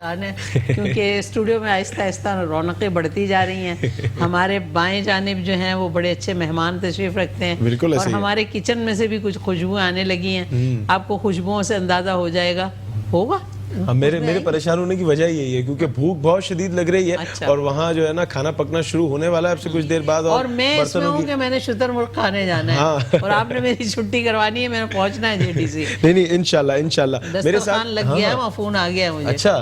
کیونکہ اسٹوڈیو میں آہستہ آہستہ رونقیں بڑھتی جا رہی ہیں. ہمارے بائیں جانب جو ہیں وہ بڑے اچھے مہمان تشریف رکھتے ہیں اور ہمارے کچن میں سے بھی کچھ خوشبوئیں آنے لگی ہیں. آپ کو خوشبوؤں سے اندازہ ہو جائے گا ہوگا. میرے پریشان ہونے کی وجہ یہی ہے کیونکہ بھوک بہت شدید لگ رہی ہے اور وہاں جو ہے نا کھانا پکنا شروع ہونے والا ہے اب سے کچھ دیر بعد. اور میں اس میں ہوں کہ میں نے شتر مرغ کھانے جانا ہے اور آپ نے میری چھٹی کروانی ہے, میں نے پہنچنا ہے جے ٹی سی. نہیں انشاءاللہ دسترخوان لگ گیا ہے, وہاں فون آ گیا ہے مجھے. اچھا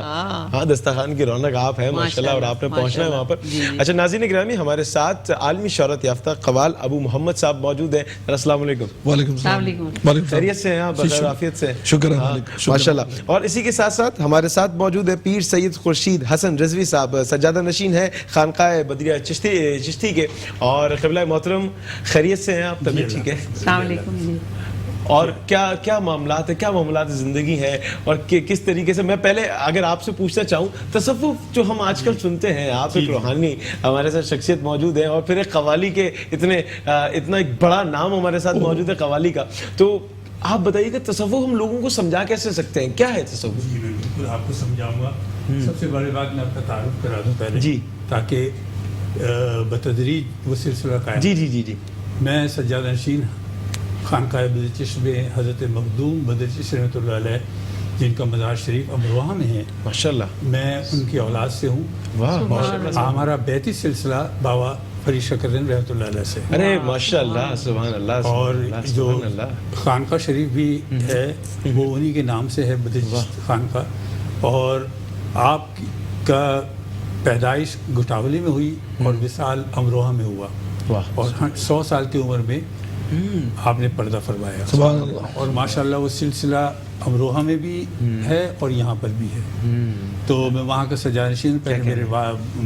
ہاں, دسترخوان کی رونق آپ ہے ماشاءاللہ اور آپ نے پہنچنا ہے وہاں پر. اچھا ناظرین گرامی, ہمارے ساتھ عالمی شہرت یافتہ قوال ابو محمد صاحب موجود ہیں. السلام علیکم. وعلیکم السلام. خیریت سے ہیں آپ؟ عافیت سے؟ شکر ہے ماشاءاللہ. اور اسی کے ساتھ ساتھ ہمارے ساتھ موجود ہے پیر سید خورشید حسن رضوی صاحب, سجادہ نشین ہے خانقاہ بدریہ چشتی کے. اور قبلہ محترم خیریت سے ہیں آپ؟ طبیعت ٹھیک ہے؟ السلام علیکم. اور کیا معاملات ہے, کیا معاملات زندگی ہے اور کس طریقے سے, میں پہلے اگر آپ سے پوچھنا چاہوں, تصوف جو ہم آج کل سنتے ہیں, آپ ایک روحانی ہمارے ساتھ شخصیت موجود ہے اور پھر ایک قوالی کے اتنا ایک بڑا نام ہمارے ساتھ موجود ہے قوالی کا, تو آپ بتائیے کہ تصوف ہم لوگوں کو سمجھا کیسے سکتے ہیں, کیا ہے تصوف؟ جی میں بالکل آپ کو سمجھاؤں گا. سب سے بڑی بات میں آپ کا تعارف کرا دوں پہلے جی, تاکہ بتدریج وہ سلسلہ قائم. جی میں سجادہ نشین خانقاہ بدر چشت میں حضرت مخدوم بدر چشت رحمۃ اللہ علیہ جن کا مزار شریف امروہہ میں ہے ماشاءاللہ, میں ان کی اولاد سے ہوں. ہمارا بیتی سلسلہ بابا فرید شکردین رحمۃ اللہ علیہ سے. ارے ماشاءاللہ, سبحان اللہ. اور جو خانقاہ شریف بھی ہے وہ انہی کے نام سے ہے, بدر چشت خانقاہ. اور آپ کا پیدائش گٹاولی میں ہوئی اور وصال امروہہ میں ہوا, اور 100 سال کی عمر میں آپ نے پردہ فرمایا. اور ماشاءاللہ وہ سلسلہ امروہہ میں بھی ہے اور یہاں پر بھی ہے. تو میں وہاں کا سجادہ نشین, پہلے میرے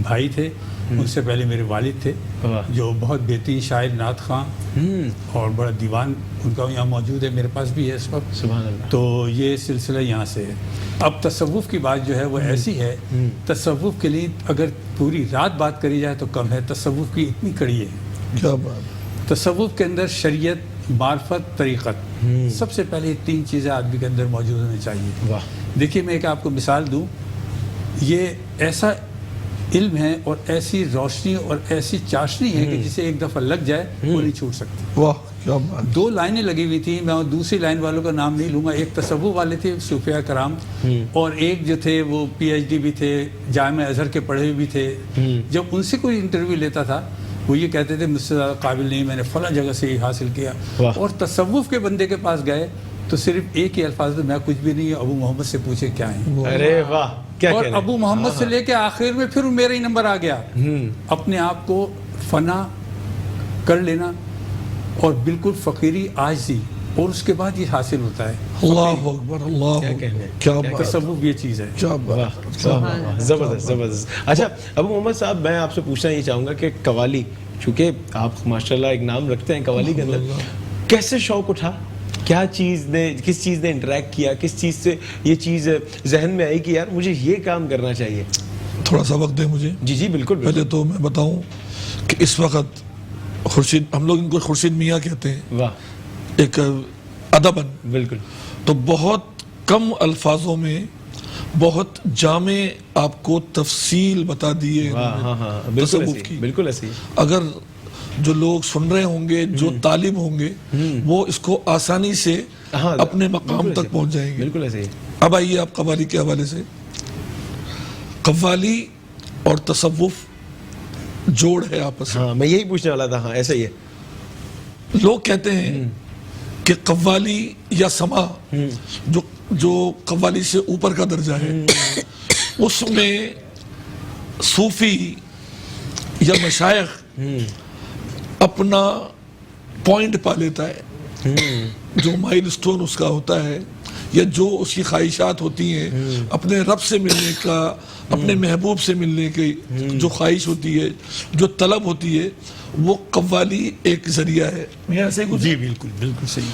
بھائی تھے, ان سے پہلے میرے والد تھے جو بہت بہترین شاعر نعت خواں اور بڑا دیوان ان کا یہاں موجود ہے, میرے پاس بھی ہے اس وقت. سبحان اللہ. تو یہ سلسلہ یہاں سے ہے. اب تصوف کی بات جو ہے وہ ایسی ہے, تصوف کے لیے اگر پوری رات بات کری جائے تو کم ہے. تصوف کی اتنی کڑی ہے. کیا بات. تصوف کے اندر شریعت, معرفت, طریقت, سب سے پہلے یہ 3 چیزیں آدمی کے اندر موجود ہونی چاہیے. دیکھیے میں ایک آپ کو مثال دوں, یہ ایسا علم ہے اور ایسی روشنی اور ایسی چاشنی ہے کہ جسے ایک دفعہ لگ جائے وہ نہیں چھوٹ سکتی. واہ کیا بات. 2 لائنیں لگی ہوئی تھیں, میں دوسری لائن والوں کا نام نہیں لوں گا. ایک تصوف والے تھے صوفیاء کرام, اور ایک جو تھے وہ PhD بھی تھے, جامعہ ازہر کے پڑھے ہوئے بھی تھے. جب ان سے کوئی انٹرویو لیتا تھا وہ یہ کہتے تھے مجھ سے زیادہ قابل نہیں, میں نے فلاں جگہ سے یہ حاصل کیا. اور تصوف کے بندے کے پاس گئے تو صرف ایک ہی الفاظ, میں کچھ بھی نہیں, ابو محمد سے پوچھے کیا ہیں. ارے واہ, اور ابو محمد سے لے کے آخر میں پھر میرا ہی نمبر آ گیا. اپنے آپ کو فنا کر لینا اور بالکل فقیری عاجزی, اور اس کے بعد یہ حاصل ہوتا ہے. اللہ اکبر, اللہ کیا بات. تصوف یہ چیز ہے. کیا بات, زبردست. اچھا ابو محمد صاحب, میں آپ سے پوچھنا یہ چاہوں گا کہ قوالی, چونکہ آپ ماشاءاللہ ایک نام رکھتے ہیں قوالی کے اندر, کیسے شوق اٹھا, کس چیز نے انٹریکٹ کیا, کس چیز سے یہ چیز ذہن میں آئی کہ یار مجھے یہ کام کرنا چاہیے؟ تھوڑا سا وقت دیں مجھے. جی بالکل. پہلے تو میں بتاؤں کہ اس وقت خورشید, ہم لوگ ان کو خورشید میاں کہتے ہیں. واہ. ایک ادباً بالکل, تو بہت کم الفاظوں میں بہت جامع آپ کو تفصیل بتا دیے تصوف کی. بالکل ایسے. اگر جو لوگ سن رہے ہوں گے, جو طالب ہوں گے, وہ اس کو آسانی سے اپنے مقام تک پہنچ جائیں گے. بالکل ایسے. اب آئیے آپ قوالی کے حوالے سے. قوالی اور تصوف جوڑ ہے آپس میں. ہاں میں یہی پوچھنے والا تھا. ہاں ایسا ہی ہے. لوگ کہتے ہیں کہ قوالی یا سما, جو قوالی سے اوپر کا درجہ ہے, اس میں صوفی یا مشائخ اپنا پوائنٹ پا لیتا ہے, جو مائل سٹون اس کا ہوتا ہے, یا جو اس کی خواہشات ہوتی ہیں, اپنے رب سے ملنے کا, اپنے محبوب سے ملنے کی جو خواہش ہوتی ہے, جو طلب ہوتی ہے, وہ قوالی ایک ذریعہ ہے. جی بالکل صحیح.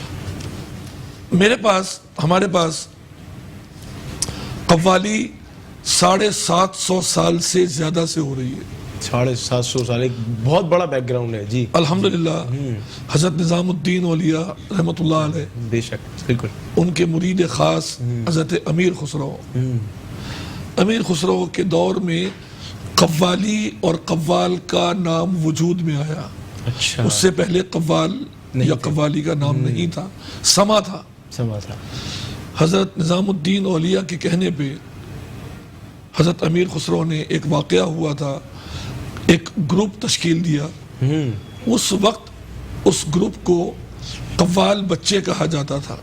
ہمارے پاس قوالی 750 سال سے زیادہ سے ہو رہی ہے. 750 سال, ایک بہت بڑا بیک گراؤنڈ ہے. جی الحمدللہ. حضرت نظام الدین اولیاء رحمۃ اللہ علیہ, بے شک بالکل, ان کے مرید خاص حضرت امیر خسرو, امیر خسرو کے دور میں قوالی اور قوال کا نام وجود میں آیا. اچھا. اس سے پہلے قوال یا قوالی کا نام نہیں تھا, سما تھا. حضرت نظام الدین اولیاء کے کہنے پہ حضرت امیر خسرو نے ایک واقعہ ہوا تھا, ایک گروپ تشکیل دیا. اس وقت اس گروپ کو قوال بچے کہا جاتا تھا.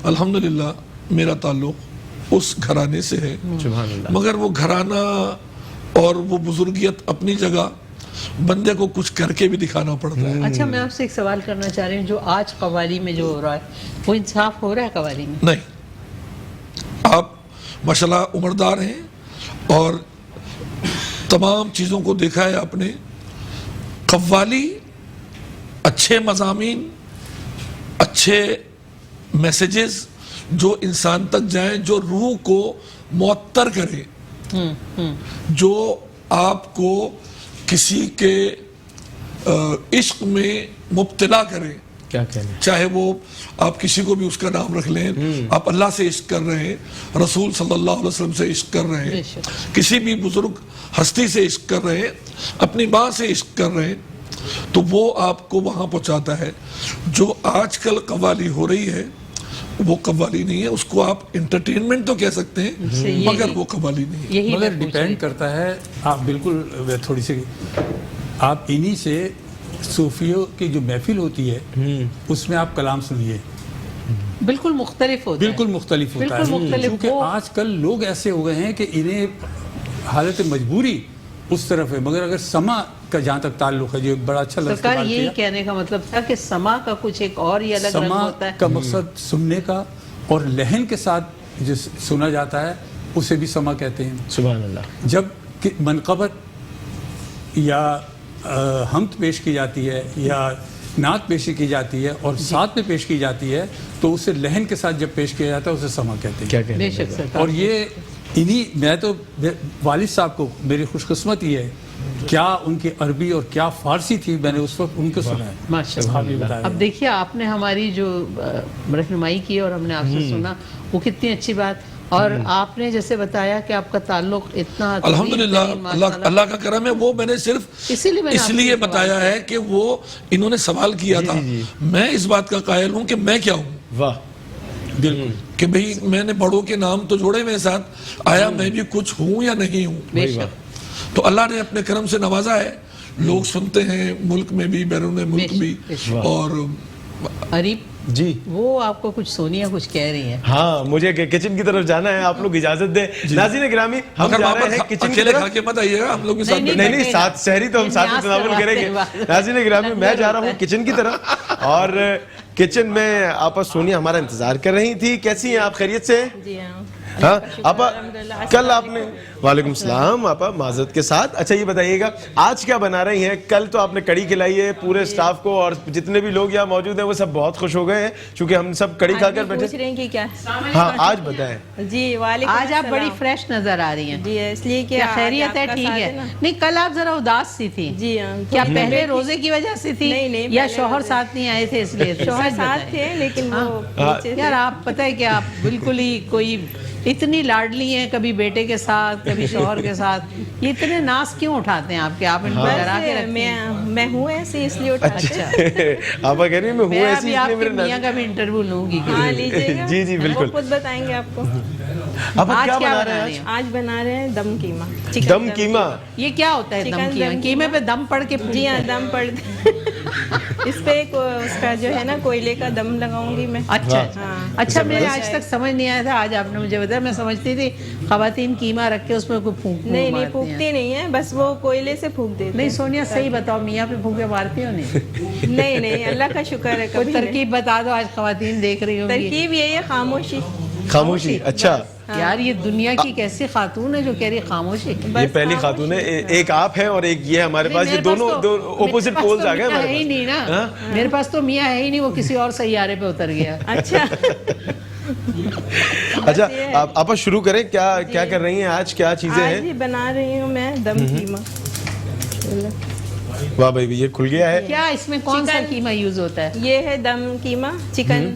الحمدللہ میرا تعلق اس گھرانے سے ہے, مگر وہ گھرانہ اور وہ بزرگیت اپنی جگہ, بندے کو کچھ کر کے بھی دکھانا پڑتا ہے. اچھا, میں آپ سے ایک سوال کرنا چاہ رہی ہوں, جو آج قوالی میں جو ہو رہا ہے وہ انصاف ہو رہا ہے قوالی میں؟ نہیں, آپ ماشاءاللہ عمردار ہیں اور تمام چیزوں کو دیکھا ہے آپ نے. قوالی اچھے مضامین, اچھے میسیجز جو انسان تک جائیں, جو روح کو معطر کرے, جو آپ کو کسی کے عشق میں مبتلا کرے. کیا کہنا, چاہے وہ آپ کسی کو بھی اس کا نام رکھ لیں, آپ اللہ سے عشق کر رہے ہیں, رسول صلی اللہ علیہ وسلم سے عشق کر رہے ہیں, کسی بھی بزرگ ہستی سے عشق کر رہے ہیں, اپنی ماں سے عشق کر رہے ہیں, تو وہ آپ کو وہاں پہنچاتا ہے. جو آج کل قوالی ہو رہی ہے وہ قوالی نہیں ہے, اس کو آپ انٹرٹینمنٹ تو کہہ سکتے ہیں مگر وہ قوالی نہیں ہے. مگر ڈیپینڈ کرتا ہے, آپ بالکل تھوڑی سی آپ انہی سے صوفیوں کی جو محفل ہوتی ہے اس میں آپ کلام سنیے, بالکل مختلف ہوتا ہے, بالکل مختلف ہوتا ہے. کیونکہ آج کل لوگ ایسے ہو گئے ہیں کہ انہیں حالت مجبوری اس طرف ہے. مگر اگر سما کا جہاں تک تعلق ہے, جو ایک بڑا اچھا لفظ سرکار یہی کہنے کا مطلب تھا کہ سما کا کچھ ایک اور ہی الگ رنگ ہوتا ہے. سما کا مقصد سننے کا, اور لہن کے ساتھ جو سنا جاتا ہے اسے بھی سما کہتے ہیں. سبحان اللہ. جب منقبت یا حمد پیش کی جاتی ہے یا نعت پیشی کی جاتی ہے اور ساتھ میں پیش کی جاتی ہے تو اسے لہن کے ساتھ جب پیش کیا جاتا ہے اسے سما کہتے ہیں. کیا کہتے بے ہیں. شک سرکار. اور یہ انہی, میں تو والد صاحب کو میری خوش قسمتی ہے, کیا ان کی عربی اور کیا فارسی تھی, میں نے اس وقت ان کو سنا ہے. ماشاءاللہ. اب دیکھیے آپ نے ہماری جو رہنمائی کی اور ہم نے آپ سے سنا, وہ کتنی اچھی بات. اور آپ نے جیسے بتایا کہ آپ کا تعلق اتنا الحمدللہ اللہ کا کرم ہے, وہ میں نے صرف اس لیے بتایا ہے کہ وہ انہوں نے سوال کیا تھا. میں اس بات کا قائل ہوں کہ میں کیا ہوں. واہ, بالکل, کہ بھئی میں نے بڑوں کے نام تو جوڑے میرے ساتھ, آیا میں بھی کچھ ہوں یا نہیں ہوں. تو اللہ نے اپنے کرم سے نوازا ہے, لوگ سنتے ہیں ملک میں بھی بیرون ملک بھی. اور عریب جی, وہ آپ کو کچھ سونیا کچھ کہہ رہی ہیں. ہاں, مجھے کچن کی طرف جانا ہے, آپ لوگ اجازت دیں. ناظرین گرامی, ہم جا رہے ہیں کچن کی اکیلے کھا طرف. کے مت آئیے گا, ہم لوگ کے ساتھ. نہیں, ساتھ شہری تو ہم ساتھ میں تناول کریں گے. ناظرین گرامی, میں جا رہا ہوں کچن کی طرف, اور کچن میں آپا سونیا ہمارا انتظار کر رہی تھی. کیسی ہیں آپ, خیریت سے؟ جی ہاں. ہاں آپا, کل آپ نے, وعلیکم السلام آپا, معذرت کے ساتھ. اچھا یہ بتائیے گا آج کیا بنا رہی ہیں؟ کل تو آپ نے کڑی کھلائی ہے پورے سٹاف کو, اور جتنے بھی لوگ یہاں موجود ہیں وہ سب بہت خوش ہو گئے ہیں چونکہ ہم سب کڑی کھا کر بیٹھے. پوچھ رہے ہیں کہ کیا. ہاں, آج بتائیں. جی وعلیکم آج آپ بڑی فریش نظر آ رہی ہیں. جی اس لیے کہ خیریت ہے, ٹھیک ہے. نہیں, کل آپ ذرا اداس سی تھی. جی ہاں. کیا پہلے روزے کی وجہ سے تھی نہیں, یا شوہر ساتھ نہیں آئے تھے اس لیے؟ شوہر ساتھ تھے لیکن وہ یار آپ پتہ ہے کہ آپ بالکل ہی کوئی اتنی لاڈلی ہیں, کبھی بیٹے کے ساتھ کبھی شوہر کے ساتھ, یہ اتنے ناز کیوں اٹھاتے ہیں آپ کے؟ آپ ان کو ڈرا کے رکھتے ہیں. میں ہوں ایسی اس لیے اٹھاتے ہیں. آپا کہہ رہی ہیں میں ہوں ایسی, ابھی آپ کے میاں کا بھی انٹرویو لوں گی. ہاں لیجیے گا, جی بالکل, وہ خود بتائیں گے آپ کو. آپا کیا بنا رہے ہیں آج؟ بنا رہے ہیں دم قیمہ. دم قیمہ. یہ کیا ہوتا ہے دم قیمہ؟ قیمے پہ دم پڑ کے؟ جی ہاں, دم پڑ اس پہ اس کا جو ہے نا کوئلے کا دم لگاؤں گی میں. اچھا, میرے آج تک سمجھ نہیں آیا تھا, آج آپ نے مجھے بتایا. میں سمجھتی تھی خواتین قیمہ رکھ کے اس میں کوئی پھونک نہیں پھونکتی نہیں ہے, بس وہ کوئلے سے پھونک دیتے. نہیں سونیا صحیح بتاؤ, میاں پہ پھونکے مارتی ہو نہیں؟ نہیں, اللہ کا شکر ہے. کوئی ترکیب بتا دو, آج خواتین دیکھ رہی ہوں. ترکیب یہ ہے خاموشی. خاموشی. اچھا یار, یہ دنیا کی کیسی خاتون ہے جو کہہ رہی خاموشی؟ یہ پہلی خاتون ہے, ایک آپ ہیں اور ایک یہ ہمارے پاس. یہ دونوں اپوزٹ پولز آ گئے ہمارے پاس. نہیں نا, میرے پاس تو میاں ہے ہی نہیں, وہ کسی اور سیارے پہ اتر گیا. اچھا اچھا, آپ شروع کریں. کیا کر رہی ہیں آج, کیا چیزیں ہیں؟ آج بنا رہی ہوں میں دم قیمہ. واہ بھائی, یہ کھل گیا ہے. کیا اس میں کون سا قیمہ یوز ہوتا ہے؟ یہ ہے دم قیمہ, چکن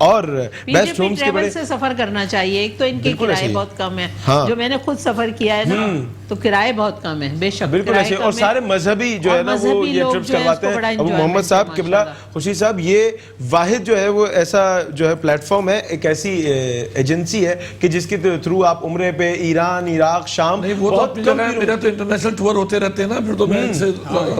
اور بیسٹ ہومز کے بڑے سے سفر کرنا چاہیے. ایک تو ان کے بالکل کرائے ایسے ہی. بہت کم ہے, ہاں. جو میں نے خود سفر کیا ہے نا تو کرائے بہت کم ہے, بے شک بالکل ایسے. اور سارے مذہبی جو ہے نا وہ یہ ٹرپس کرواتے ہیں. ابو محمد صاحب قبلہ خوشی صاحب, یہ واحد جو ہے وہ ایسا جو ہے پلیٹ فارم ہے, ایک ایسی ایجنسی ہے کہ جس کے تھرو آپ عمرے پہ ایران, عراق, شام, بہت میرا تو انٹرنیشنل ٹور ہوتے رہتے ہیں نا, پھر تو میں ان سے.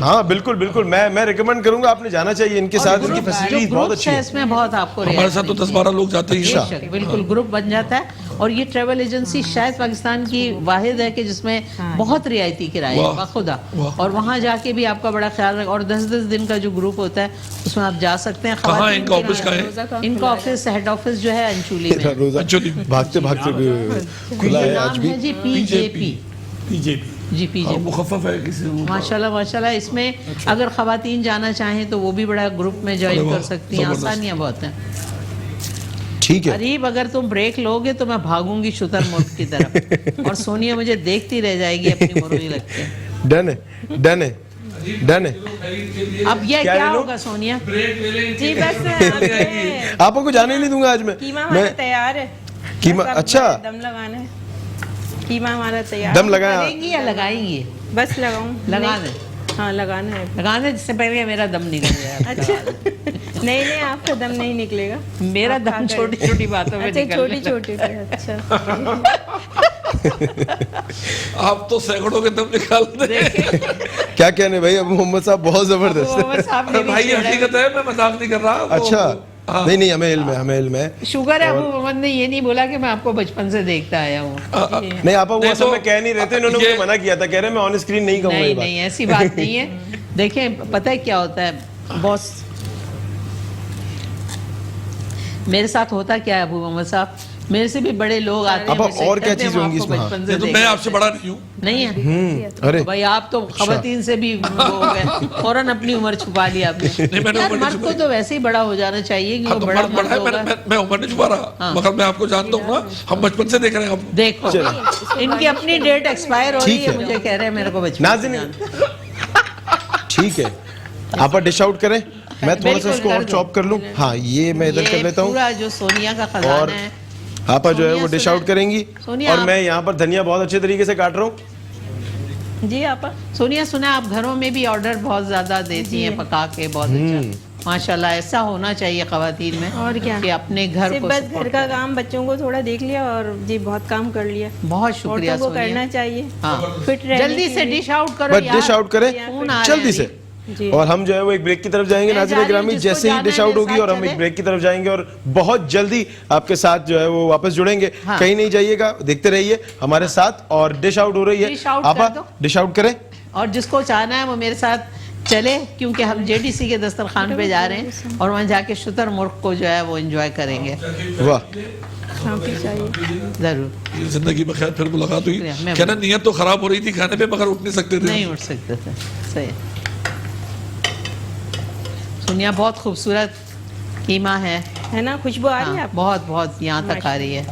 ہاں بالکل بالکل, میں ریکمینڈ کروں گا, آپ نے جانا چاہیے ان کے ساتھ. ان کی فیسلٹیز بہت اچھی ہیں, اس میں بہت آپ کو ہمارے ساتھ تو 10-12 لوگ جاتے ہی ہیں. بالکل گروپ بن جاتا ہے. اور یہ ٹریول ایجنسی شاید پاکستان کی واحد ہے کہ جس میں بہت رعایتی کرایہ ہے بخدا, اور وہاں جا کے بھی آپ کا بڑا خیال رکھا. اور 10 دن کا جو گروپ ہوتا ہے اس میں آپ جا سکتے ہیں. کہاں ان کا آفس کا ہے؟ ان کا آفس ہیڈ آفس جو ہے انچولی میں. روزہ بھاگتے بھاگتے کھلا ہے آج بھی. جی پی جے پی جی پی جے مخفف ہے کسی. ماشاءاللہ. اس میں اگر خواتین جانا چاہیں تو وہ بھی بڑا گروپ میں جوائن کر سکتی ہیں. آسانیاں بہت ہیں. ٹھیک ہے قریب اگر تم بریک لوگے تو میں بھاگوں گی شتر مرغ کی طرف, اور سونیا مجھے دیکھتی رہ جائے گی اپنی مرغی لگ کے. ڈن ہے, ڈن ہے, ڈن ہے. اب یہ کیا ہوگا سونیا؟ جی بس آپ کو جانے نہیں دوں گا آج میں. قیمہ ہمارا تیار ہے. قیمہ اچھا, دم لگانا ہے. قیمہ ہمارا تیار. دم لگایا کریں گی یا لگائیں گی؟ بس لگاؤں. لگا دیں. ہاں لگانا ہے. لگانے جس سے پہلے میرا دم نکل جائے. اچھا نہیں آپ کا دم نہیں نکلے گا. میرا دم چھوٹی چھوٹی باتوں میں اچھا چھوٹی چھوٹی. اچھا آپ تو سینکڑوں کے دم نکالتے ہیں. کیا کہنے بھائی, ابو محمد صاحب بہت زبردست ہے بھائی. حقیقت ہے, میں مذاق نہیں کر رہا. اچھا نہیں ہمیں علم ہے, ہمیں علم ہے. شکر ہے ابو محمد نے یہ نہیں بولا کہ میں آپ کو بچپن سے دیکھتا آیا ہوں. نہیں آپ وہ اصل میں کہہ نہیں رہے تھے, انہوں نے مجھے منع کیا تھا, کہہ رہے میں آن اسکرین نہیں کہوں گا. نہیں ایسی بات نہیں ہے. دیکھیں پتہ ہے کیا ہوتا ہے باس, میرے ساتھ ہوتا کیا ہے ابو محمد صاحب, میرے سے بھی بڑے لوگ آتے ہیں. اور کیا چیز ہوں گی اس میں؟ تو میں آپ سے بڑا نہیں ہوں. نہیں ہے. ارے بھائی آپ تو خواتین سے بھی ہو گئے, فوراً اپنی عمر چھپا لی آپ نے. مرد کو تو ویسے ہی بڑا ہو جانا چاہیے کہ وہ بڑا مرد ہوگا. میں عمر نہیں چھپا رہا, مگر میں آپ کو جانتا ہوں نا, ہم بچپن سے دیکھ رہے ہیں. دیکھو ان کی اپنی ڈیٹ ایکسپائر ہو رہی ہے, مجھے کہہ رہے ہیں میرے کو بچپن. ٹھیک ہے, آپ ڈش آؤٹ کریں, میں تھوڑا سا اس کو اور چاپ کر لوں. ہاں یہ میں ادھر کر لیتا ہوں. پورا جو سونیا کا خزانہ ہے آپا جو ہے وہ ڈش آؤٹ کریں گی, اور میں یہاں پر دھنیا بہت اچھے طریقے سے کاٹ رہا ہوں. جی آپا. سونیا سنا آپ گھروں میں بھی آرڈر بہت زیادہ دیتی ہیں پکا کے, بہت اچھا ماشاءاللہ. ایسا ہونا چاہیے خواتین میں, اور کیا, کہ اپنے گھر کو بس گھر کا کام بچوں کو تھوڑا دیکھ لیا اور جی بہت کام کر لیا. بہت شکریہ کو کرنا چاہیے. فٹ جلدی سے ڈش آؤٹ کرو, بس ڈش آؤٹ کریں جلدی سے. اور ہم جو ہے وہ ایک بریک کی طرف جائیں گے ناظرین گرامی, جیسے ہی ڈش آؤٹ ہوگی, اور ہم ایک بریک کی طرف جائیں گے, اور بہت جلدی آپ کے ساتھ جو ہے وہ واپس جڑیں گے. کہیں نہیں جائیے گا, دیکھتے رہیے ہمارے ساتھ. اور ڈش آؤٹ ہو رہی ہے, آپا ڈش آؤٹ کریں. اور جس کو چاہنا ہے وہ میرے ساتھ چلے, کیونکہ ہم جے ڈی سی کے دسترخوان پہ جا رہے ہیں, اور وہاں جا کے شتر مرغ کو جو ہے وہ انجوائے کریں گے. واہ ضرور. زندگی میں خیر پھر ملاقات ہوئی. کہنا نیت تو خراب ہو رہی تھی کھانے پہ, مگر اٹھ نہیں سکتے تھے. نہیں اٹھ سکتے تھے. صحیح. سونیا بہت خوبصورت قیمہ ہے نا, خوشبو آ رہی ہے بہت بہت یہاں تک آ رہی ہے.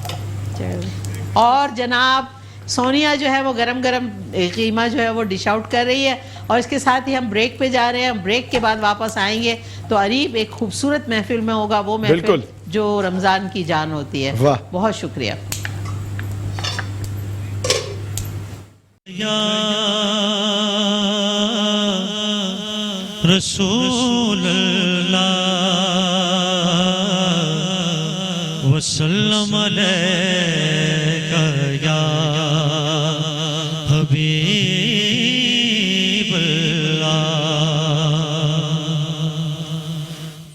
اور جناب سونیا جو ہے وہ گرم گرم قیمہ جو ہے وہ ڈش آؤٹ کر رہی ہے, اور اس کے ساتھ ہی ہم بریک پہ جا رہے ہیں. بریک کے بعد واپس آئیں گے تو عریب ایک خوبصورت محفل میں ہوگا, وہ محفل جو رمضان کی جان ہوتی ہے. بہت شکریہ. رسول اللہ وسلم علیکہ یا حبیب اللہ.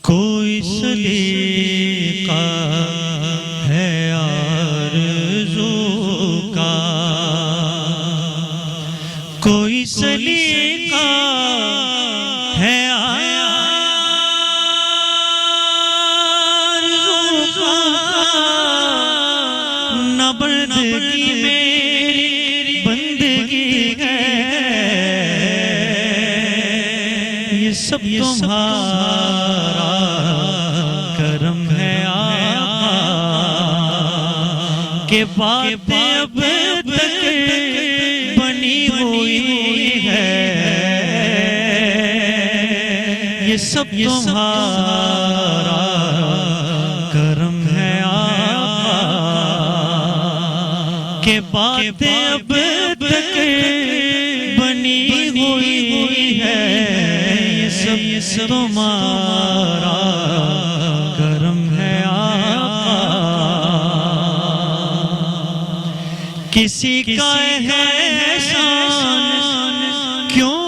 کوئی سلیقہ ہے آرزو کا, کوئی سلیقہ ہے نہ بندگی میری بندگی ہے, یہ سب تمہارا کرم ہے آقا, کہ باتیں اب تک بنی ہوئی ہے, یہ سب تمہارا کرم تمہارا کرم ہے آقا کسی کا احسان کیوں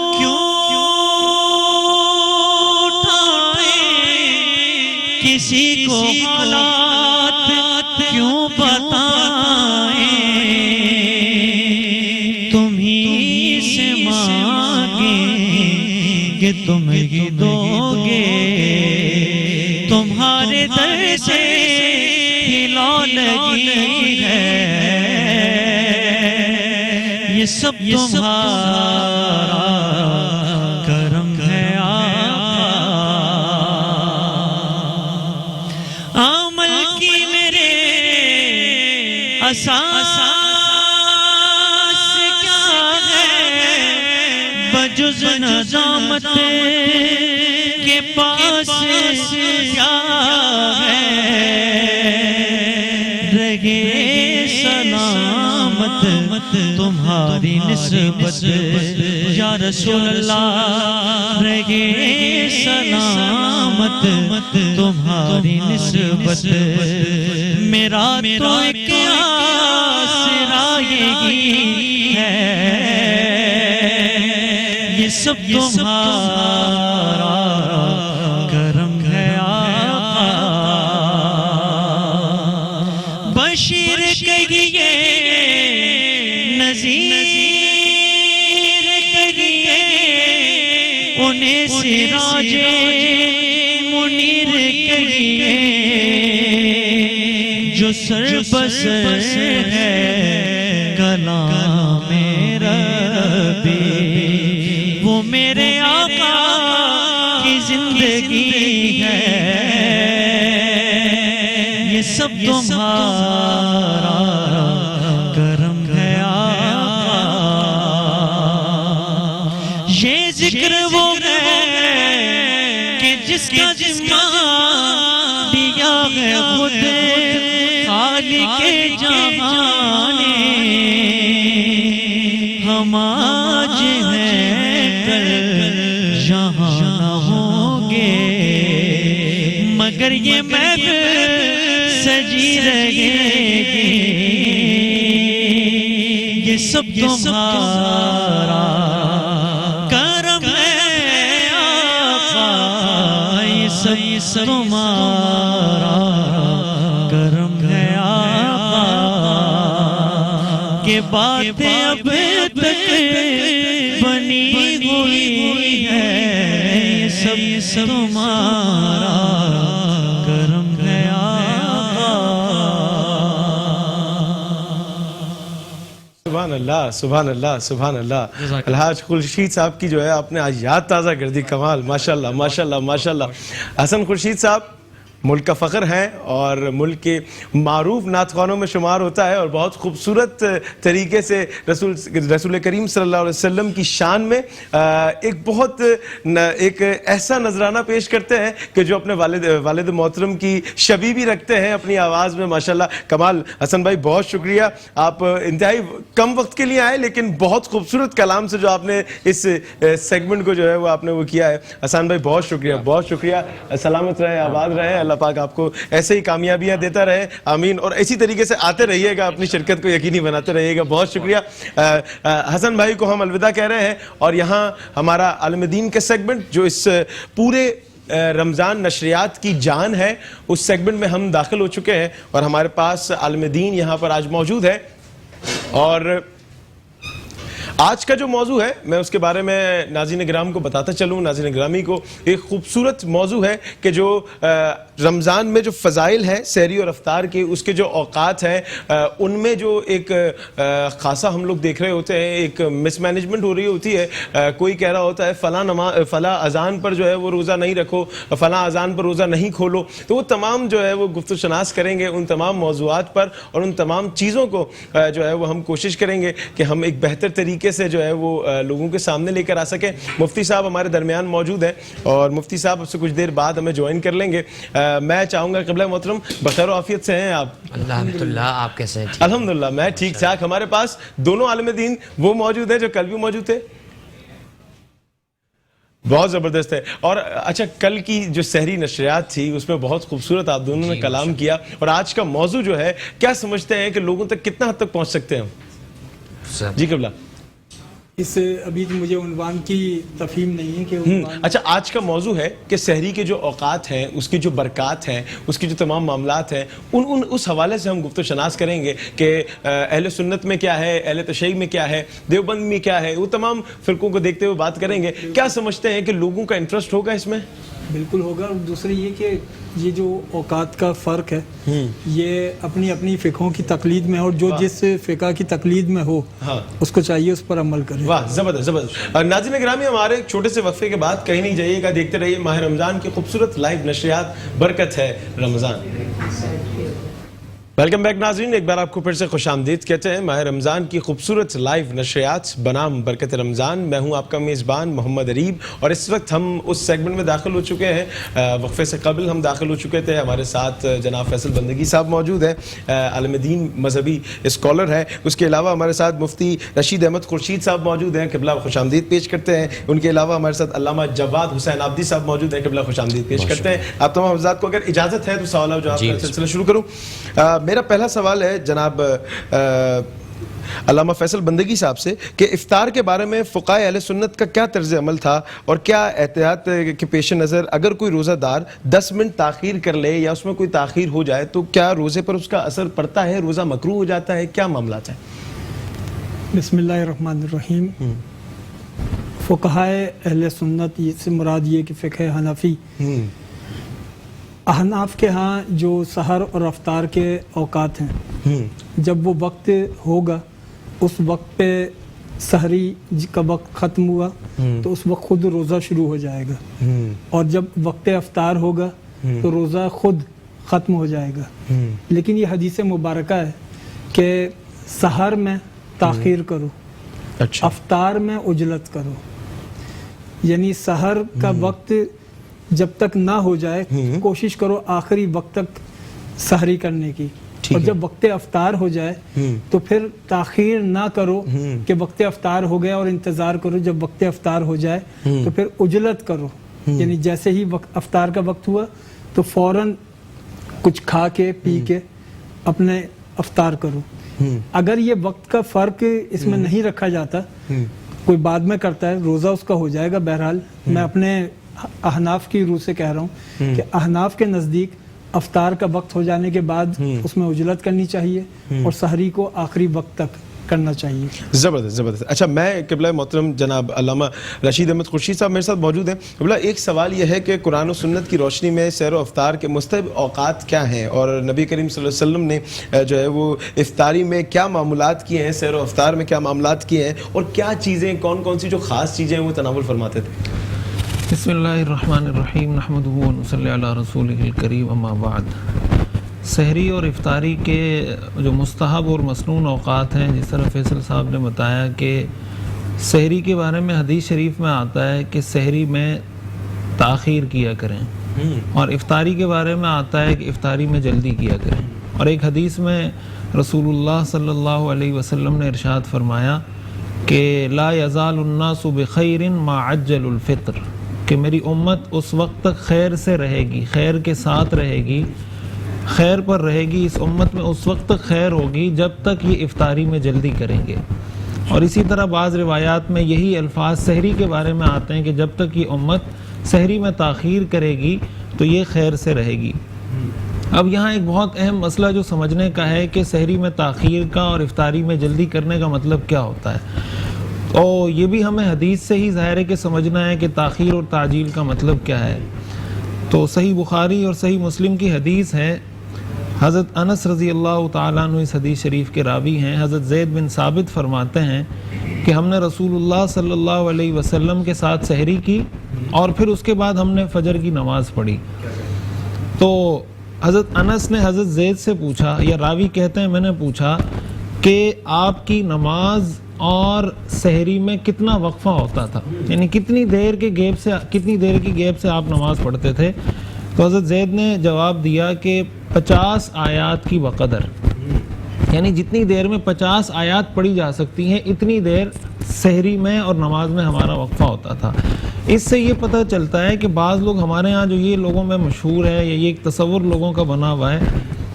کسی کو حالات کیوں بتائیں تم ہی سے مانگیں کہ تم ہی دو گے تمہارے در سے ہلا لگی ہے یہ سب تمہارا کرم ہے اساس کیا ہے بجز نظامت کے پاس کیا ہے رہے سلامت تمہاری نسبت یا رسول اللہ رہے سلامت تمہاری نسبت میرا تو ایک آسرا یہی ہے یہ سب تمہارا کرم ہے آقا بشیر کہیے نذیر کہیے انہیں سراج منیر کہیے جو سر بسر ہے کلام ربی وہ میرے آقا کی زندگی ہے یہ سب تمہارا کرم ہے آقا یہ ذکر وہ ہے کہ جس کا ذمہ دیا ہے خود خالق جہان ہم آج ہیں کل یہاں نہ ہوں گے مگر یہ محفل سجی رہے گی یہ سب تمہارا کرم ہے آقا یہ سب تمہارا کرم ہے آقا کہ باتیں اب تک بنی ہوئی ہے یہ سب تمہارا کرم ہے آقا سبحان اللہ سبحان اللہ سبحان اللہ الحاج خورشید صاحب کی جو ہے آپ نے آج یاد تازہ کر دی کمال ماشاءاللہ ماشاءاللہ ماشاءاللہ حسن خورشید صاحب ملک کا فخر ہیں اور ملک کے معروف نعت خوانوں میں شمار ہوتا ہے اور بہت خوبصورت طریقے سے رسول کریم صلی اللہ علیہ وسلم کی شان میں ایک ایسا نذرانہ پیش کرتے ہیں کہ جو اپنے والد محترم کی شبیہ بھی رکھتے ہیں اپنی آواز میں ماشاءاللہ کمال حسن بھائی بہت شکریہ آپ انتہائی کم وقت کے لیے آئے لیکن بہت خوبصورت کلام سے جو آپ نے اس سیگمنٹ کو جو ہے وہ آپ نے وہ کیا ہے حسن بھائی بہت شکریہ سلامت رہے آباد رہے اللہ پاک آپ کو ایسے ہی کامیابیاں دیتا رہے آمین اور اسی طریقے سے آتے رہیے گا اپنی شرکت کو یقینی بناتے رہیے گا بہت شکریہ حسن بھائی کو ہم الوداع کہہ رہے ہیں اور یہاں ہمارا عالم دین کا سیگمنٹ جو اس پورے رمضان نشریات کی جان ہے اس سیگمنٹ میں ہم داخل ہو چکے ہیں اور ہمارے پاس عالم دین یہاں پر آج موجود ہے اور آج کا جو موضوع ہے میں اس کے بارے میں ناظرین گرام کو بتاتا چلوں ناظرین گرامی کو ایک خوبصورت موضوع ہے کہ جو رمضان میں جو فضائل ہیں سحری اور افطار کے اس کے جو اوقات ہیں ان میں جو ایک خاصا ہم لوگ دیکھ رہے ہوتے ہیں ایک مس مینجمنٹ ہو رہی ہوتی ہے کوئی کہہ رہا ہوتا ہے فلاں اذان پر جو ہے وہ روزہ نہیں رکھو فلاں اذان پر روزہ نہیں کھولو تو وہ تمام جو ہے وہ گفت و شناس کریں گے ان تمام موضوعات پر اور ان تمام چیزوں کو جو ہے وہ ہم کوشش کریں گے کہ ہم ایک بہتر طریقے سے جو ہے وہ لوگوں کے سامنے لے کر آ سکیں مفتی صاحب ہمارے درمیان موجود ہیں اور مفتی صاحب اب سے کچھ دیر بعد ہمیں جوائن کر لیں گے میں چاہوں گا قبلہ محترم بخیر و عافیت سے ہیں آپ الحمدللہ آپ کیسے ہیں الحمدللہ میں ٹھیک ٹھاک ہمارے پاس دونوں عالم دین وہ موجود ہیں جو کل بھی موجود تھے بہت زبردست ہے. اور اچھا کل کی جو سحری نشریات تھی اس میں بہت خوبصورت آپ دونوں نے کلام کیا, اور آج کا موضوع جو ہے کیا سمجھتے ہیں کہ لوگوں تک کتنا حد تک پہنچ سکتے ہیں ہم؟ جی قبلہ. اس ابھی مجھے عنوان کی تفہیم نہیں ہے کہ اچھا آج کا موضوع ہے کہ سحری کے جو اوقات ہیں, اس کی جو برکات ہیں, اس کی جو تمام معاملات ہیں, اس حوالے سے ہم گفت و شناس کریں گے کہ اہل سنت میں کیا ہے, اہل تشیع میں کیا ہے, دیوبند میں کیا ہے, وہ تمام فرقوں کو دیکھتے ہوئے بات کریں گے. کیا سمجھتے ہیں کہ لوگوں کا انٹرسٹ ہوگا اس میں؟ بالکل ہوگا. اور دوسری یہ کہ یہ جو اوقات کا فرق ہے یہ اپنی اپنی فقہوں کی تقلید میں, اور جو جس فقہ کی تقلید میں ہو اس کو چاہیے اس پر عمل کرے. واہ زبردست زبردست. ناظرین گرامی ہمارے ایک چھوٹے سے وقفے کے بعد کہیں نہیں جائیے گا, دیکھتے رہیے ماہ رمضان کی خوبصورت لائیو نشریات برکت ہے رمضان. ویلکم بیک ناظرین, ایک بار آپ کو پھر سے خوش آمدید کہتے ہیں ماہ رمضان کی خوبصورت لائیو نشریات بنام برکت رمضان. میں ہوں آپ کا میزبان محمد اریب, اور اس وقت ہم اس سیگمنٹ میں داخل ہو چکے ہیں. وقفے سے قبل ہم داخل ہو چکے تھے. ہمارے ساتھ جناب فیصل بندگی صاحب موجود ہیں, عالم دین مذہبی اسکالر ہیں. اس کے علاوہ ہمارے ساتھ مفتی رشید احمد خورشید صاحب موجود ہیں, قبلہ خوش آمدید پیش کرتے ہیں. ان کے علاوہ ہمارے ساتھ علامہ جواد حسین عابدی صاحب موجود ہیں, قبلہ خوش آمدید پیش کرتے ہیں. آپ تمام حضرات کو اگر اجازت ہے تو سوال و جواب کا سلسلہ شروع کروں. میرا پہلا سوال ہے جناب علامہ فیصل بندگی صاحب سے کہ افطار کے بارے میں فقہاء اہل سنت کا کیا طرز عمل تھا, اور کیا احتیاط کے پیش نظر اگر کوئی روزہ دار 10 منٹ تاخیر کر لے یا اس میں کوئی تاخیر ہو جائے تو کیا روزے پر اس کا اثر پڑتا ہے, روزہ مکروہ ہو جاتا ہے, کیا معاملات ہیں؟ بسم اللہ الرحمن الرحیم. فقہاء اہل سنت سے مراد یہ کہ فقہ حنفی, احناف کے ہاں جو سحر اور افطار کے اوقات ہیں, جب وہ وقت ہوگا اس وقت پہ سحری کا وقت ختم ہوا تو اس وقت خود روزہ شروع ہو جائے گا, اور جب وقت افطار ہوگا تو روزہ خود ختم ہو جائے گا. لیکن یہ حدیث مبارکہ ہے کہ سحر میں تاخیر کرو, افطار میں عجلت کرو. یعنی سحر کا وقت جب تک نہ ہو جائے کوشش کرو آخری وقت تک سحری کرنے کی, اور جب وقت افطار ہو جائے تو پھر تاخیر نہ کرو کہ وقت افطار ہو گیا اور انتظار کرو. جب وقت افطار ہو جائے تو پھر عجلت کرو, یعنی جیسے ہی افطار کا وقت ہوا تو فوراً کچھ کھا کے پی کے اپنے افطار کرو. اگر یہ وقت کا فرق اس میں نہیں رکھا جاتا, کوئی بعد میں کرتا ہے, روزہ اس کا ہو جائے گا. بہرحال میں اپنے احناف کی روح سے کہہ رہا ہوں کہ احناف کے نزدیک افطار کا وقت ہو جانے کے بعد اس میں عجلت کرنی چاہیے اور سحری کو آخری وقت تک کرنا چاہیے. زبردست زبردست. اچھا میں قبلہ محترم جناب علامہ رشید احمد خورشید صاحب میرے ساتھ موجود ہیں. قبلہ ایک سوال یہ ہے کہ قرآن و سنت کی روشنی میں سحر و افطار کے مستحب اوقات کیا ہیں, اور نبی کریم صلی اللہ علیہ وسلم نے جو ہے وہ افطاری میں کیا معاملات کیے ہیں, سحر و افطار میں کیا معاملات کیے ہیں, اور کیا چیزیں کون کون سی جو خاص چیزیں وہ تناول فرماتے تھے؟ بسم اللہ الرحمن الرحیم, نحمدہ و نصلی علی رسولہ الکریم, اما بعد. سحری اور افطاری کے جو مستحب اور مسنون اوقات ہیں, جس طرح فیصل صاحب نے بتایا کہ سحری کے بارے میں حدیث شریف میں آتا ہے کہ سحری میں تاخیر کیا کریں, اور افطاری کے بارے میں آتا ہے کہ افطاری میں جلدی کیا کریں. اور ایک حدیث میں رسول اللہ صلی اللہ علیہ وسلم نے ارشاد فرمایا کہ لا یزال الناس بخیر ما عجل الفطر, کہ میری امت اس وقت تک خیر سے رہے گی, خیر کے ساتھ رہے گی, خیر پر رہے گی. اس امت میں اس وقت تک خیر ہوگی جب تک یہ افطاری میں جلدی کریں گے. اور اسی طرح بعض روایات میں یہی الفاظ سحری کے بارے میں آتے ہیں کہ جب تک یہ امت سحری میں تاخیر کرے گی تو یہ خیر سے رہے گی. اب یہاں ایک بہت اہم مسئلہ جو سمجھنے کا ہے کہ سحری میں تاخیر کا اور افطاری میں جلدی کرنے کا مطلب کیا ہوتا ہے. اور یہ بھی ہمیں حدیث سے ہی ظاہر ہے کہ سمجھنا ہے کہ تاخیر اور تعجیل کا مطلب کیا ہے. تو صحیح بخاری اور صحیح مسلم کی حدیث ہے, حضرت انس رضی اللہ تعالیٰ عنہ اس حدیث شریف کے راوی ہیں. حضرت زید بن ثابت فرماتے ہیں کہ ہم نے رسول اللہ صلی اللہ علیہ وسلم کے ساتھ سحری کی اور پھر اس کے بعد ہم نے فجر کی نماز پڑھی. تو حضرت انس نے حضرت زید سے پوچھا, یا راوی کہتے ہیں میں نے پوچھا کہ آپ کی نماز اور سحری میں کتنا وقفہ ہوتا تھا, یعنی کتنی دیر کی گیپ سے آپ نماز پڑھتے تھے. تو حضرت زید نے جواب دیا کہ 50 آیات کی بقدر, یعنی جتنی دیر میں 50 آیات پڑھی جا سکتی ہیں اتنی دیر سحری میں اور نماز میں ہمارا وقفہ ہوتا تھا. اس سے یہ پتہ چلتا ہے کہ بعض لوگ ہمارے ہاں جو یہ لوگوں میں مشہور ہے یا یہ ایک تصور لوگوں کا بنا ہوا ہے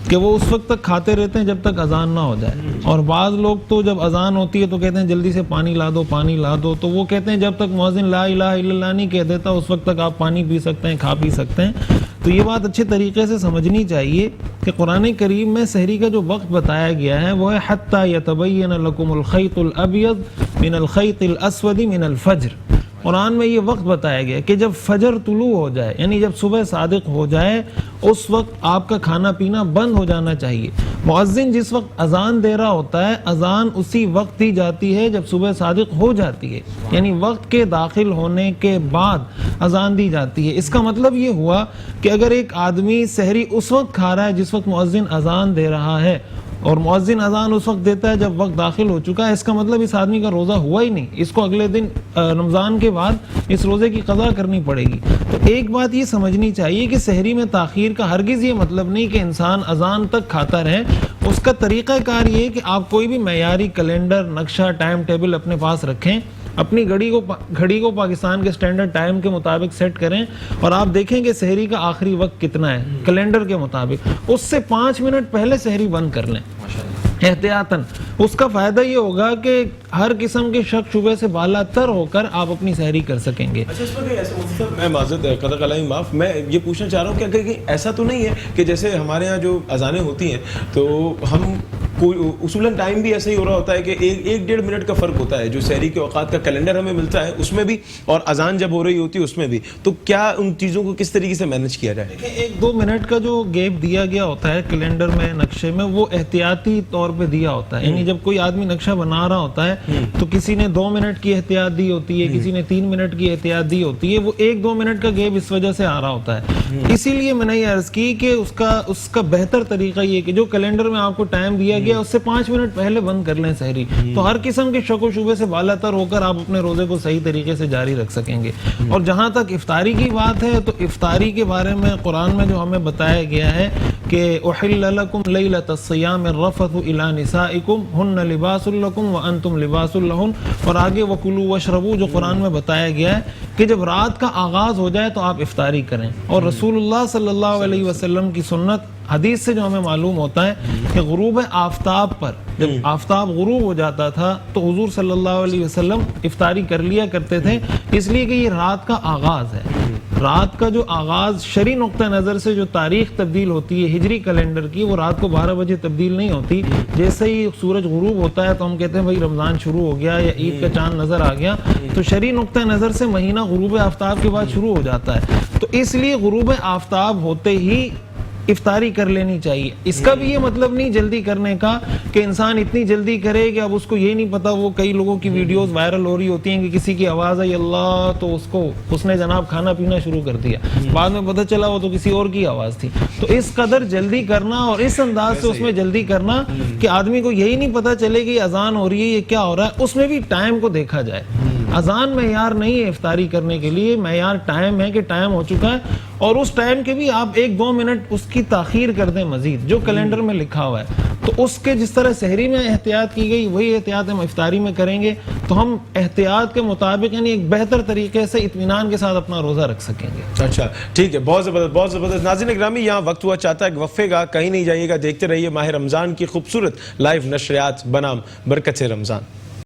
کہ وہ اس وقت تک کھاتے رہتے ہیں جب تک اذان نہ ہو جائے، اور بعض لوگ تو جب اذان ہوتی ہے تو کہتے ہیں جلدی سے پانی لا دو پانی لا دو، تو وہ کہتے ہیں جب تک مؤذن لا الہ الا اللہ نہیں کہہ دیتا اس وقت تک آپ پانی پی سکتے ہیں، کھا پی سکتے ہیں۔ تو یہ بات اچھے طریقے سے سمجھنی چاہیے کہ قرآن کریم میں سحری کا جو وقت بتایا گیا ہے وہ ہے حتی یتبین لکم الخیط الابیض من الخیط الاسود من الفجر۔ قرآن میں یہ وقت بتایا گیا کہ جب فجر طلوع ہو جائے، یعنی جب صبح صادق ہو جائے، اس وقت آپ کا کھانا پینا بند ہو جانا چاہیے۔ مؤذن جس وقت اذان دے رہا ہوتا ہے، اذان اسی وقت دی جاتی ہے جب صبح صادق ہو جاتی ہے، یعنی وقت کے داخل ہونے کے بعد اذان دی جاتی ہے۔ اس کا مطلب یہ ہوا کہ اگر ایک آدمی سحری اس وقت کھا رہا ہے جس وقت مؤذن اذان دے رہا ہے، اور مؤذن اذان اس وقت دیتا ہے جب وقت داخل ہو چکا ہے، اس کا مطلب اس آدمی کا روزہ ہوا ہی نہیں، اس کو اگلے دن رمضان کے بعد اس روزے کی قضا کرنی پڑے گی۔ تو ایک بات یہ سمجھنی چاہیے کہ سحری میں تاخیر کا ہرگز یہ مطلب نہیں کہ انسان اذان تک کھاتا رہے۔ اس کا طریقہ کار یہ کہ آپ کوئی بھی معیاری کیلنڈر، نقشہ، ٹائم ٹیبل اپنے پاس رکھیں، اپنی گھڑی کو پاکستان کے سٹینڈرڈ ٹائم کے مطابق سیٹ کریں، اور آپ دیکھیں کہ سحری کا آخری وقت کتنا ہے کیلنڈر کے مطابق، اس سے 5 منٹ پہلے سحری بند کر لیں احتیاطاً۔ اس کا فائدہ یہ ہوگا کہ ہر قسم کے شک شبہ سے بالا تر ہو کر آپ اپنی سحری کر سکیں گے۔ اچھا، اس میں ایسا میں معذرت قدر کلائی معاف، میں یہ پوچھنا چاہ رہا ہوں کہ کہیں ایسا تو نہیں ہے کہ جیسے ہمارے ہاں جو اذانیں ہوتی ہیں تو ہم کوئی اصولاً ٹائم بھی ایسا ہی ہو رہا ہوتا ہے کہ 1-1.5 منٹ کا فرق ہوتا ہے، جو سحری کے اوقات کا کیلنڈر ہمیں ملتا ہے اس میں بھی اور اذان جب ہو رہی ہوتی ہے اس میں بھی، تو کیا ان چیزوں کو کس طریقے سے مینیج کیا جائے؟ 1-2 منٹ کا جو گیپ دیا گیا ہوتا ہے کیلنڈر میں، نقشے میں، وہ احتیاطی طور پہ دیا ہوتا ہے، یعنی جب کوئی آدمی نقشہ بنا رہا ہوتا ہے تو کسی نے 2 منٹ کی احتیاط دی ہوتی ہے، کسی نے 3 منٹ کی احتیاط دی ہوتی ہے، وہ 1-2 منٹ کا گیپ اس وجہ سے آ رہا ہوتا ہے۔ اسی لیے میں نے یہ عرض کی کہ اس کا بہتر طریقہ یہ کہ جو کیلنڈر میں آپ کو ٹائم دیا گیا اس سے 5 منٹ پہلے بند کر لیں سحری، تو ہر قسم کے شک و شبہ سے بالا تر ہو کر آپ اپنے روزے کو صحیح طریقے سے جاری رکھ سکیں گے۔ اور جہاں تک افطاری کی بات ہے تو افطاری کے بارے میں قرآن میں جو ہمیں بتایا گیا ہے کہ احل لکم لیلۃ الصیام الرفث الی نسائکم ہن لباس لکم وانتم لباس لہن، اور آگے وکلوا واشربوا جو قرآن میں بتایا گیا ہے کہ جب رات کا آغاز ہو جائے تو آپ افطاری کریں۔ اور رسول اللہ صلی اللہ علیہ وسلم کی سنت حدیث سے جو ہمیں معلوم ہوتا ہے کہ غروب آفتاب پر جب آفتاب غروب ہو جاتا تھا تو حضور صلی اللہ علیہ وسلم افطاری کر لیا کرتے تھے، اس لیے کہ یہ رات کا آغاز ہے۔ رات کا جو آغاز شرعی نقطہ نظر سے جو تاریخ تبدیل ہوتی ہے ہجری کیلنڈر کی، وہ رات کو 12 بجے تبدیل نہیں ہوتی۔ جیسے ہی سورج غروب ہوتا ہے تو ہم کہتے ہیں بھائی رمضان شروع ہو گیا یا عید کا چاند نظر آ گیا، تو شرعی نقطہ نظر سے مہینہ غروب آفتاب کے بعد شروع ہو جاتا ہے، تو اس لیے غروب آفتاب ہوتے ہی افطاری کر لینی چاہیے۔ اس کا بھی یہ مطلب نہیں جلدی کرنے کا کہ انسان اتنی جلدی کرے کہ اب اس کو یہ نہیں پتا، وہ کئی لوگوں کی ویڈیوز وائرل ہو رہی ہوتی ہیں کہ کسی کی آواز آئی اللہ تو اس نے جناب کھانا پینا شروع کر دیا، بعد میں پتہ چلا وہ تو کسی اور کی آواز تھی۔ تو اس قدر جلدی کرنا اور اس انداز سے اس میں جلدی کرنا کہ آدمی کو یہی نہیں پتا چلے کہ اذان ہو رہی ہے یہ کیا ہو رہا ہے، اس میں بھی ٹائم کو دیکھا جائے۔ اذان معیار نہیں ہے افطاری کرنے کے لیے، معیار ٹائم ہے کہ ٹائم ہو چکا ہے، اور اس ٹائم کے بھی آپ 1-2 منٹ اس کی تاخیر کر دیں مزید جو کیلنڈر میں لکھا ہوا ہے، تو اس کے جس طرح سحری میں احتیاط کی گئی وہی احتیاط ہم افطاری میں کریں گے تو ہم احتیاط کے مطابق یعنی ایک بہتر طریقے سے اطمینان کے ساتھ اپنا روزہ رکھ سکیں گے۔ اچھا ٹھیک ہے، بہت زبردست بہت زبردست۔ ناظرین گرامی، یہاں وقت ہوا چاہتا ہے کہ وقفے گا، کہیں نہیں جائیے گا، دیکھتے رہیے ماہ رمضان کی خوبصورت لائیو نشریات بنام برکت سے رمضان۔